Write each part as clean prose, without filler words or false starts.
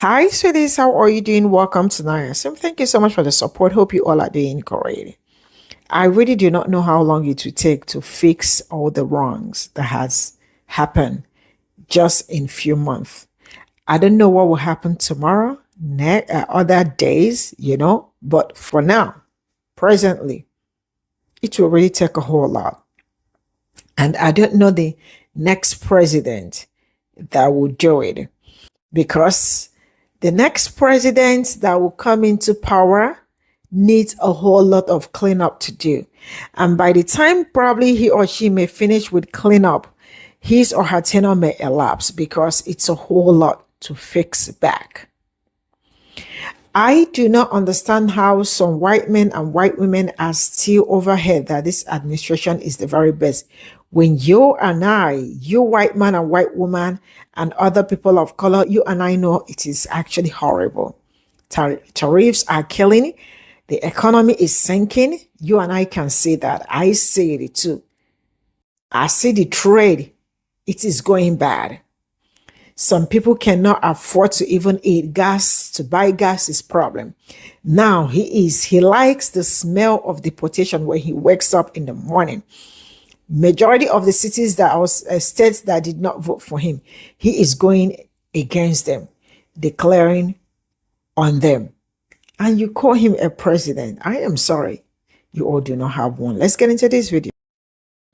Hi, sweeties. How are you doing? Welcome to Niasum. Thank you so much for the support. Hope you all are doing great. I really do not know how long it will take to fix all the wrongs that has happened just in few months. I don't know what will happen tomorrow, other days, but for now, presently, it will really take a whole lot. And I don't know the next president that will do it because the next president that will come into power needs a whole lot of cleanup to do. And by the time probably he or she may finish with cleanup, his or her tenure may elapse because it's a whole lot to fix back. I do not understand how some white men and white women are still overhead that this administration is the very best. When you and I, you white man and white woman, and other people of color, you and I know it is actually horrible. Tariffs are killing. The economy is sinking. You and I can see that. I see it too. I see the trade. It is going bad. Some people cannot afford to even eat gas. To buy gas is problem. Now he likes the smell of deportation when he wakes up in the morning. Majority of the cities that was states that did not vote for him, he is going against them, declaring on them. And you call him a president. I am sorry. You all do not have one. Let's get into this video.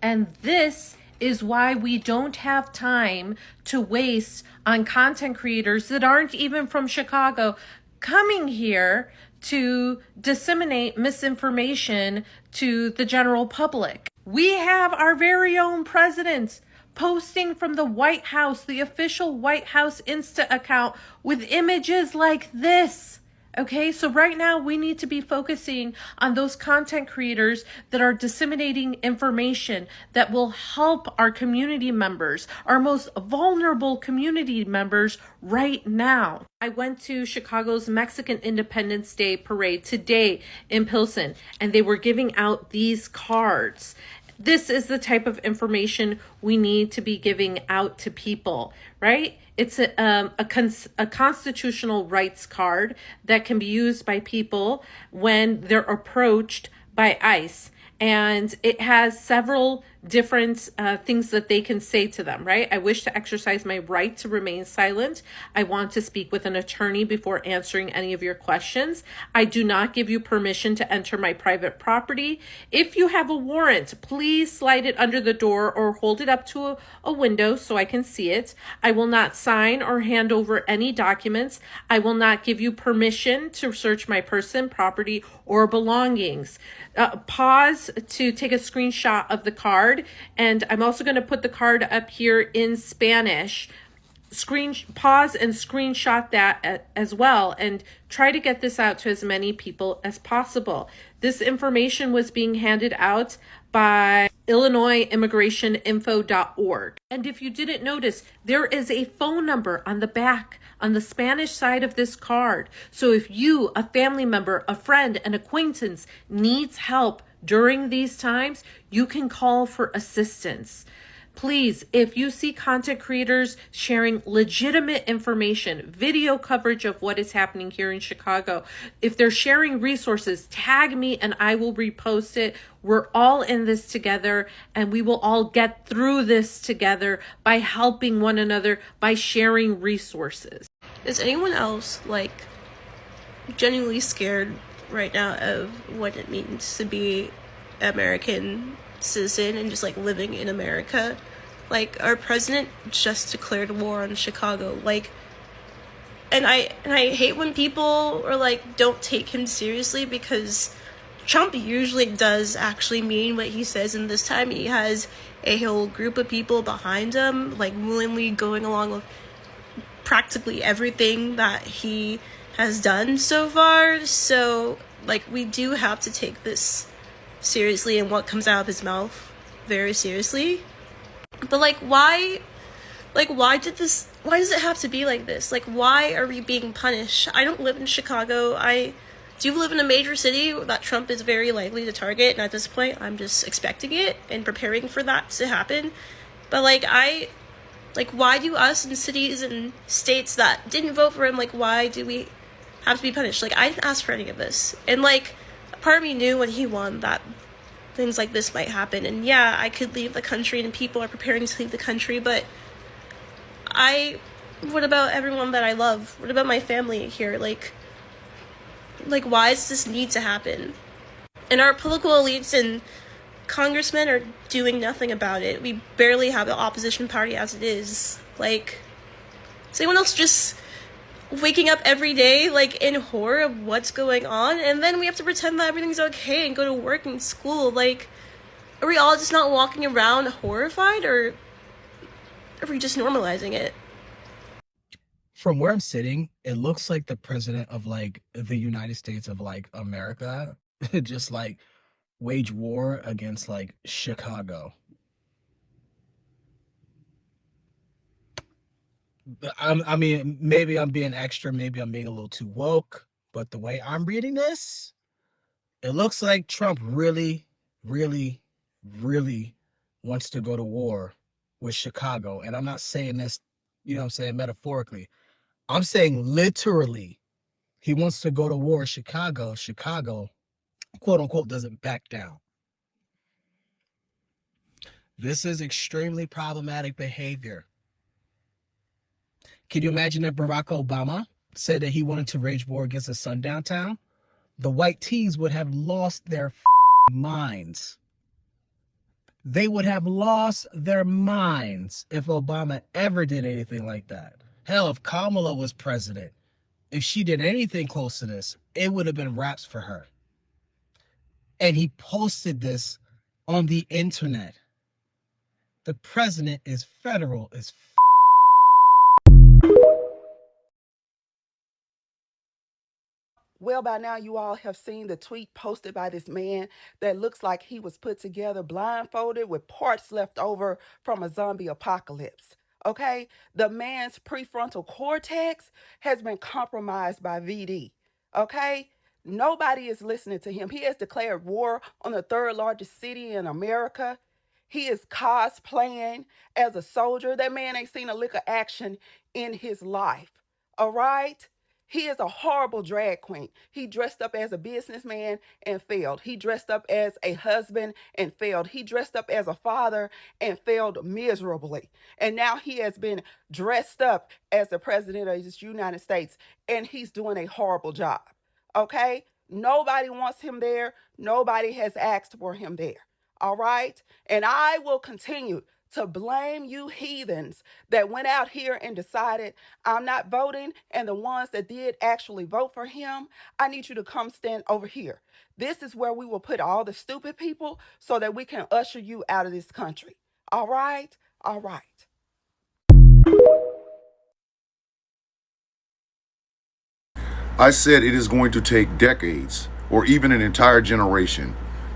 And this is why we don't have time to waste on content creators that aren't even from Chicago coming here to disseminate misinformation to the general public. We have our very own president posting from the White House, the official White House Insta account, with images like this. Okay, so right now we need to be focusing on those content creators that are disseminating information that will help our community members, our most vulnerable community members right now. I went to Chicago's Mexican Independence Day parade today in Pilsen, and they were giving out these cards. This is the type of information we need to be giving out to people, right? It's a constitutional rights card that can be used by people when they're approached by ICE. And it has several different things that they can say to them, right? I wish to exercise my right to remain silent. I want to speak with an attorney before answering any of your questions. I do not give you permission to enter my private property. If you have a warrant, please slide it under the door or hold it up to a window so I can see it. I will not sign or hand over any documents. I will not give you permission to search my person, property, or belongings. Pause to take a screenshot of the card, and I'm also going to put the card up here in Spanish. Pause and screenshot that as well, and try to get this out to as many people as possible. This information was being handed out by IllinoisImmigrationInfo.org. And if you didn't notice, there is a phone number on the back on the Spanish side of this card. So if you, a family member, a friend, an acquaintance needs help during these times, you can call for assistance. Please, if you see content creators sharing legitimate information, video coverage of what is happening here in Chicago, if they're sharing resources, tag me and I will repost it. We're all in this together, and we will all get through this together by helping one another, by sharing resources. Is anyone else genuinely scared right now of what it means to be American citizen and just living in America? Our president just declared war on Chicago. And I hate when people are don't take him seriously, because Trump usually does actually mean what he says, and this time he has a whole group of people behind him, willingly going along with practically everything that he has done so far. So we do have to take this seriously, and what comes out of his mouth very seriously. But why does it have to be like this? Why are we being punished? I don't live in Chicago. I do live in a major city that Trump is very likely to target, and at this point I'm just expecting it and preparing for that to happen. But Like, why do us in cities and states that didn't vote for him, like, why do we have to be punished? Like, I didn't ask for any of this. And, like, part of me knew when he won that things like this might happen. And yeah, I could leave the country and people are preparing to leave the country, but what about everyone that I love? What about my family here? Like, why does this need to happen? And our political elites and congressmen are doing nothing about it. We barely have an opposition party as it is. Like, is anyone else just waking up every day, like, in horror of what's going on? And then we have to pretend that everything's okay and go to work and school. Like, are we all just not walking around horrified, or are we just normalizing it? From where I'm sitting, it looks like the president of, like, the United States of, like, America just, like, wage war against, like, Chicago. I mean, maybe I'm being extra, maybe I'm being a little too woke, but the way I'm reading this, it looks like Trump really, really, really wants to go to war with Chicago. And I'm not saying this, you know what I'm saying, metaphorically. I'm saying literally, he wants to go to war with Chicago. Chicago, quote unquote, doesn't back down. This is extremely problematic behavior. Can you imagine if Barack Obama said that he wanted to wage war against a sundown town? The white tees would have lost their minds. They would have lost their minds if Obama ever did anything like that. Hell, if Kamala was president, if she did anything close to this, it would have been raps for her. And he posted this on the internet. The president is federal as Well, by now you all have seen the tweet posted by this man that looks like he was put together blindfolded with parts left over from a zombie apocalypse. Okay? The man's prefrontal cortex has been compromised by VD. Okay? Nobody is listening to him. He has declared war on the third largest city in America. He is cosplaying as a soldier. That man ain't seen a lick of action in his life. All right? He is a horrible drag queen. He dressed up as a businessman and failed. He dressed up as a husband and failed. He dressed up as a father and failed miserably. And now he has been dressed up as the president of the United States, and he's doing a horrible job. Okay? Nobody wants him there. Nobody has asked for him there. All right? And I will continue to blame you heathens that went out here and decided I'm not voting, and the ones that did actually vote for him, I need you to come stand over here. This is where we will put all the stupid people so that we can usher you out of this country. All right? All right. I said it is going to take decades or even an entire generation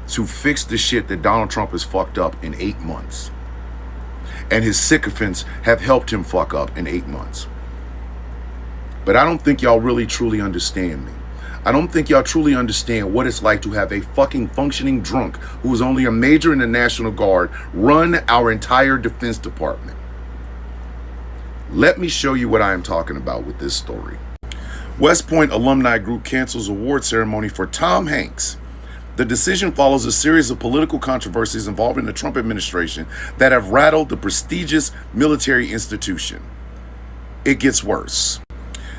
to fix the shit that Donald Trump has fucked up in 8 months. And his sycophants have helped him fuck up in 8 months. But I don't think y'all really truly understand me. I don't think y'all truly understand what it's like to have a fucking functioning drunk who is only a major in the National Guard run our entire Defense Department. Let me show you what I am talking about with this story. West Point alumni group cancels award ceremony for Tom Hanks. The decision follows a series of political controversies involving the Trump administration that have rattled the prestigious military institution. It gets worse.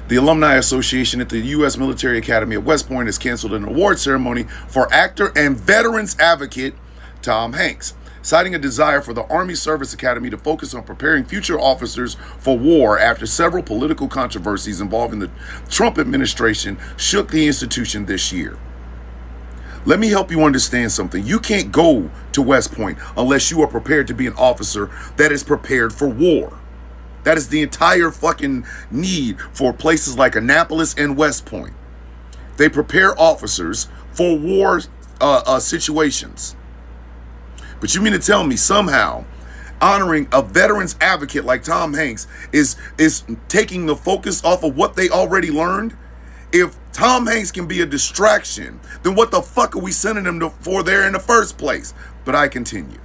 The Alumni Association at the U.S. Military Academy at West Point has canceled an award ceremony for actor and veterans advocate Tom Hanks, citing a desire for the Army Service Academy to focus on preparing future officers for war after several political controversies involving the Trump administration shook the institution this year. Let me help you understand something. You can't go to West Point unless you are prepared to be an officer that is prepared for war. That is the entire fucking need for places like Annapolis and West Point. They prepare officers for war situations. But you mean to tell me somehow honoring a veterans advocate like Tom Hanks is taking the focus off of what they already learned? If Tom Hanks can be a distraction, then what the fuck are we sending him for there in the first place? But I continue.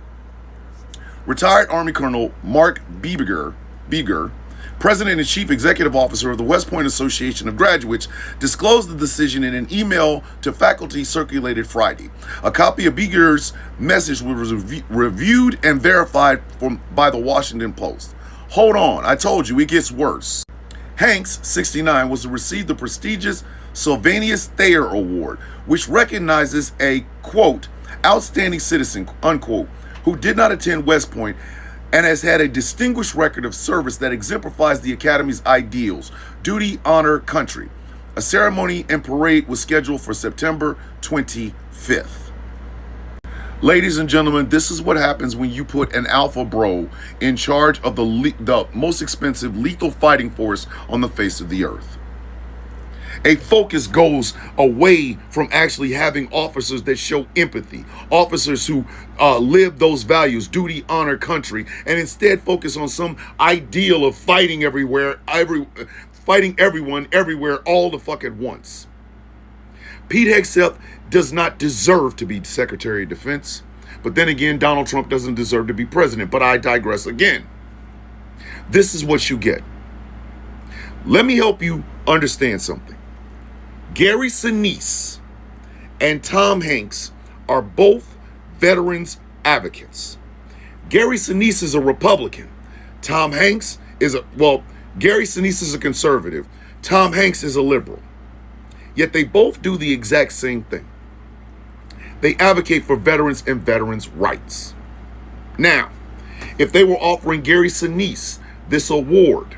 Retired Army Colonel Mark Biebiger Beger, President and Chief Executive Officer of the West Point Association of Graduates, disclosed the decision in an email to faculty circulated Friday. A copy of Beger's message was reviewed and verified by the Washington Post. Hold on, I told you, it gets worse. Hanks, 69, was to receive the prestigious Sylvanus Thayer Award, which recognizes a, quote, outstanding citizen, unquote, who did not attend West Point and has had a distinguished record of service that exemplifies the Academy's ideals: duty, honor, country. A ceremony and parade was scheduled for September 25th. Ladies and gentlemen, this is what happens when you put an alpha bro in charge of the most expensive lethal fighting force on the face of the earth. A focus goes away from actually having officers that show empathy, officers who live those values, duty, honor, country, and instead focus on some ideal of fighting everywhere, fighting everyone, everywhere, all the fuck at once. Pete Hegseth does not deserve to be Secretary of Defense, but then again, Donald Trump doesn't deserve to be president, but I digress again. This is what you get. Let me help you understand something. Gary Sinise and Tom Hanks are both veterans advocates. Gary Sinise is a Republican. Tom Hanks is Gary Sinise is a conservative. Tom Hanks is a liberal. Yet they both do the exact same thing. They advocate for veterans and veterans' rights. Now, if they were offering Gary Sinise this award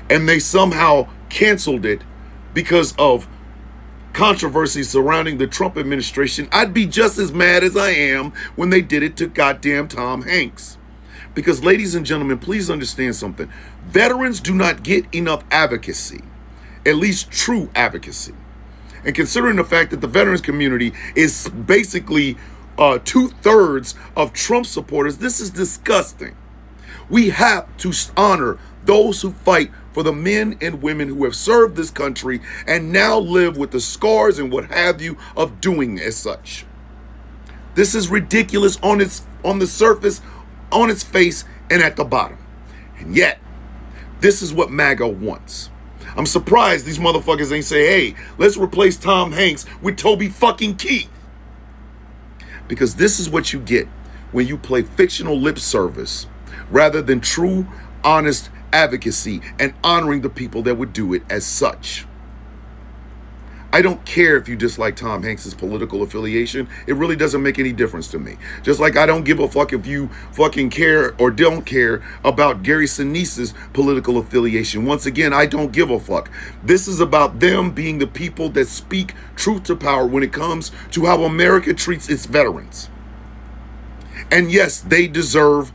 and they somehow canceled it because of controversy surrounding the Trump administration, I'd be just as mad as I am when they did it to goddamn Tom Hanks. Because, ladies and gentlemen, please understand something. Veterans do not get enough advocacy, at least true advocacy. And considering the fact that the veterans community is basically 2/3 of Trump supporters, this is disgusting. We have to honor those who fight for the men and women who have served this country and now live with the scars and what have you of doing as such. This is ridiculous on the surface, on its face, and at the bottom. And yet, this is what MAGA wants. I'm surprised these motherfuckers ain't say, hey, let's replace Tom Hanks with Toby fucking Keith. Because this is what you get when you play fictional lip service rather than true, honest advocacy and honoring the people that would do it as such. I don't care if you dislike Tom Hanks' political affiliation. It really doesn't make any difference to me. Just like I don't give a fuck if you fucking care or don't care about Gary Sinise's political affiliation. Once again, I don't give a fuck. This is about them being the people that speak truth to power when it comes to how America treats its veterans. And yes, they deserve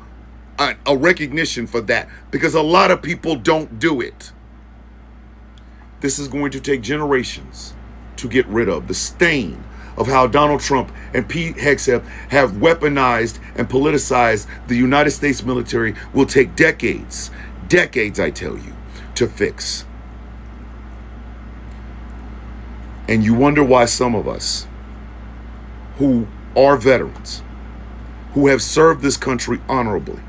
a recognition for that, because a lot of people don't do it. This is going to take generations to get rid of. The stain of how Donald Trump and Pete Hegseth have weaponized and politicized the United States military will take decades, I tell you, to fix. And you wonder why some of us who are veterans, who have served this country honorably,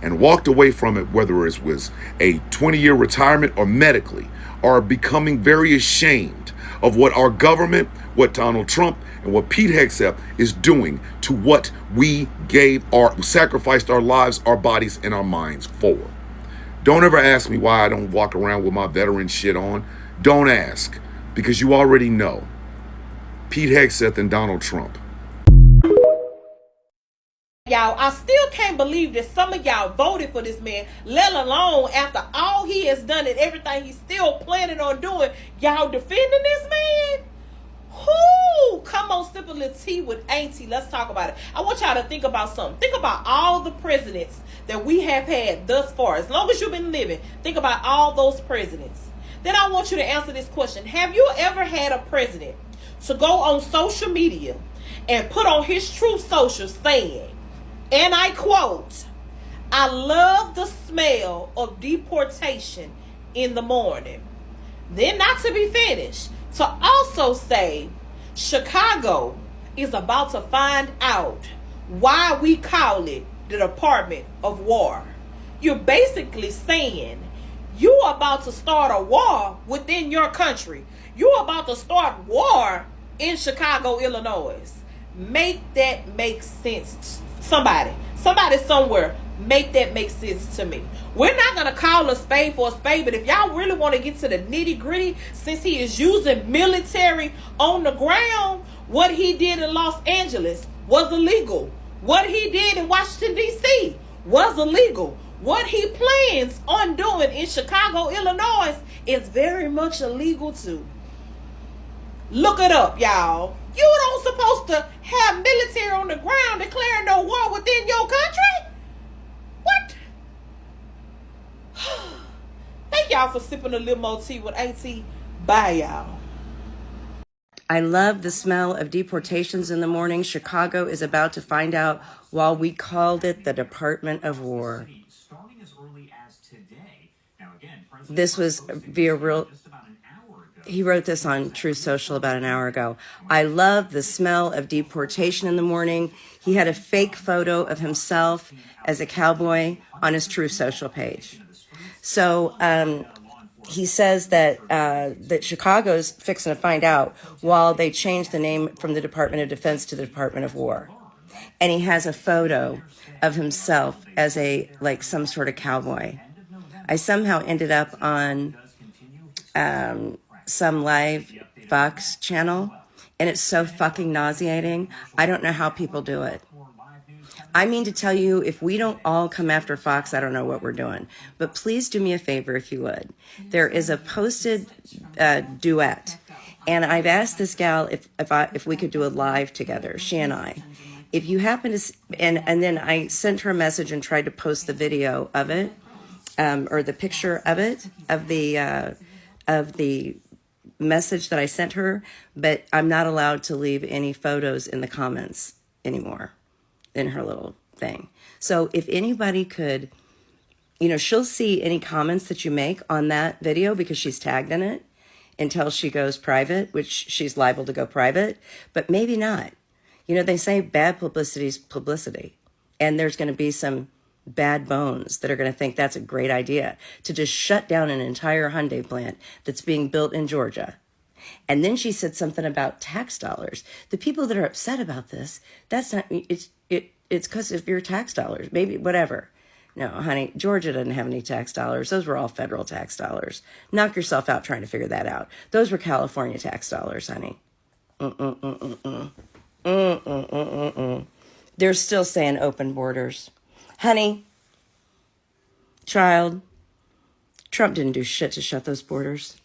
and walked away from it, whether it was a 20-year retirement or medically, are becoming very ashamed of what our government, what Donald Trump, and what Pete Hegseth is doing to what we sacrificed our lives, our bodies, and our minds for. Don't ever ask me why I don't walk around with my veteran shit on. Don't ask, because you already know. Pete Hegseth and Donald Trump. Y'all, I still can't believe that some of y'all voted for this man, let alone after all he has done and everything he's still planning on doing, y'all defending this man? Whoo! Come on, sip a little tea with Auntie. Let's talk about it. I want y'all to think about something. Think about all the presidents that we have had thus far. As long as you've been living, think about all those presidents. Then I want you to answer this question. Have you ever had a president to go on social media and put on his Truth Social saying, and I quote, "I love the smell of deportation in the morning." Then, not to be finished, to also say, Chicago is about to find out why we call it the Department of War. you're basically saying you are about to start a war within your country. You're about to start war in Chicago, Illinois. Make that make sense. Somebody somewhere, make that make sense to me. We're not going to call a spade for a spade, but if y'all really want to get to the nitty gritty, since he is using military on the ground, what he did in Los Angeles was illegal. What he did in Washington, D.C. was illegal. What he plans on doing in Chicago, Illinois is very much illegal too. Look it up, y'all. You don't supposed to have military on the ground declaring no war within your country? What? Thank y'all for sipping a little more tea with AT. Bye, y'all. I love the smell of deportations in the morning. Chicago is about to find out while we called it the Department of War. This was via real. He wrote this on True Social about an hour ago. I love the smell of deportation in the morning. He had a fake photo of himself as a cowboy on his True Social page. So he says that that Chicago's fixing to find out while they changed the name from the Department of Defense to the Department of War. And he has a photo of himself as some sort of cowboy. I somehow ended up on some live Fox channel, and it's so fucking nauseating. I don't know how people do it. I mean to tell you, if we don't all come after Fox, I don't know what we're doing. But please do me a favor if you would. There is a posted duet, and I've asked this gal if we could do a live together, she and I. If you happen to, and then I sent her a message and tried to post the video of it, or the picture of it, of the message that I sent her, but I'm not allowed to leave any photos in the comments anymore in her little thing. So if anybody could, she'll see any comments that you make on that video because she's tagged in it until she goes private, which she's liable to go private, but maybe not. They say bad publicity is publicity, and there's going to be some bad bones that are going to think that's a great idea to just shut down an entire Hyundai plant that's being built in Georgia. And then she said something about tax dollars. The people that are upset about this, that's not, it's because of your tax dollars, maybe whatever. No, honey, Georgia doesn't have any tax dollars. Those were all federal tax dollars. Knock yourself out trying to figure that out. Those were California tax dollars, honey. They're still saying open borders. Honey, child, Trump didn't do shit to shut those borders.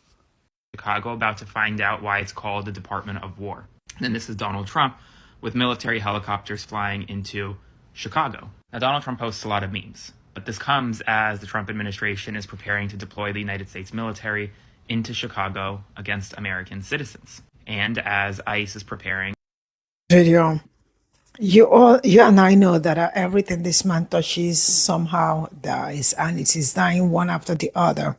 Chicago, about to find out why it's called the Department of War. And this is Donald Trump with military helicopters flying into Chicago. Now, Donald Trump posts a lot of memes, but this comes as the Trump administration is preparing to deploy the United States military into Chicago against American citizens. And as ICE is preparing. Video. You and I know that everything this man touches somehow dies, and it is dying one after the other.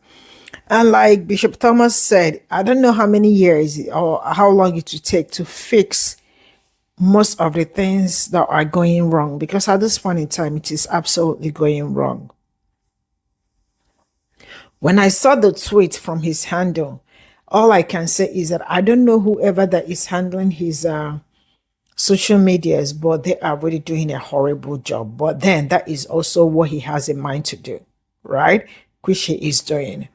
And like Bishop Thomas said, I don't know how many years or how long it will take to fix most of the things that are going wrong, because at this point in time, it is absolutely going wrong. When I saw the tweet from his handle, all I can say is that I don't know whoever that is handling his social medias, but they are really doing a horrible job. But then that is also what he has in mind to do, right? Which he is doing.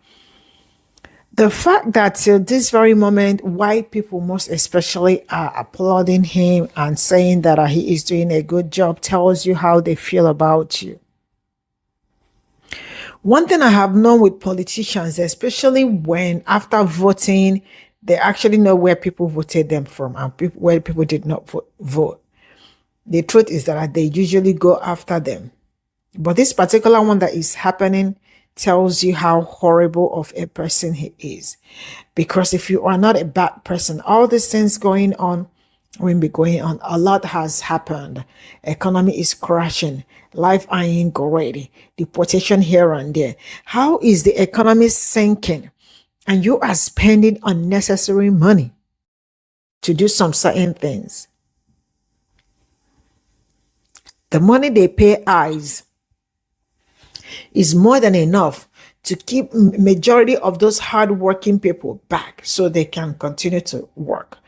The fact that till this very moment, white people most especially are applauding him and saying that he is doing a good job tells you how they feel about you. One thing I have known with politicians, especially when after voting, they actually know where people voted them from and where people did not vote. The truth is that they usually go after them. But this particular one that is happening tells you how horrible of a person he is. Because if you are not a bad person, all these things going on will be going on. A lot has happened. Economy is crashing. Life ain't great. Deportation here and there. How is the economy sinking? And you are spending unnecessary money to do some certain things. The money they pay ICE is more than enough to keep majority of those hardworking people back so they can continue to work.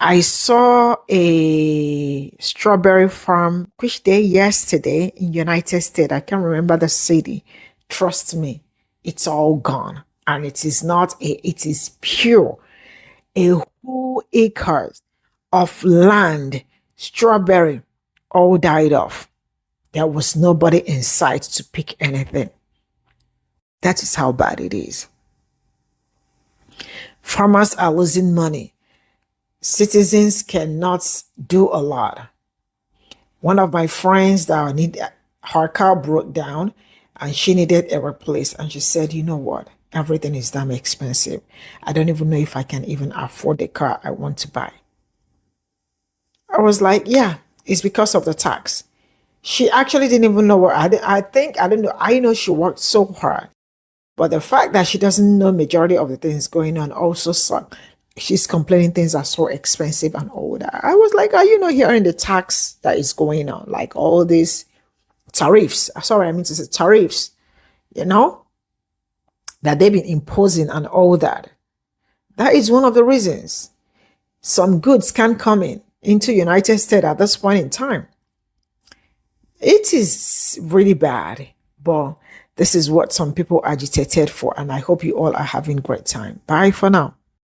I saw a strawberry farm which day yesterday in United States. I can't remember the city. Trust me, it's all gone. And it is not it is pure. A whole acres of land, strawberry, all died off. There was nobody in sight to pick anything. That is how bad it is. Farmers are losing money. Citizens cannot do a lot. One of my friends that her car broke down and she needed a replace. And she said, you know what? Everything is damn expensive. I don't even know if I can even afford the car I want to buy. I was like, yeah, it's because of the tax. She actually didn't even know what I don't know. I know she worked so hard. But the fact that she doesn't know majority of the things going on also sucks. She's complaining things are so expensive and all that. I was like, are you not hearing the tax that is going on? Like all these tariffs. Sorry, I mean to say tariffs, that they've been imposing and all that. That is one of the reasons some goods can't come into United States at this point in time. It is really bad, but this is what some people agitated for, and I hope you all are having a great time. Bye for now.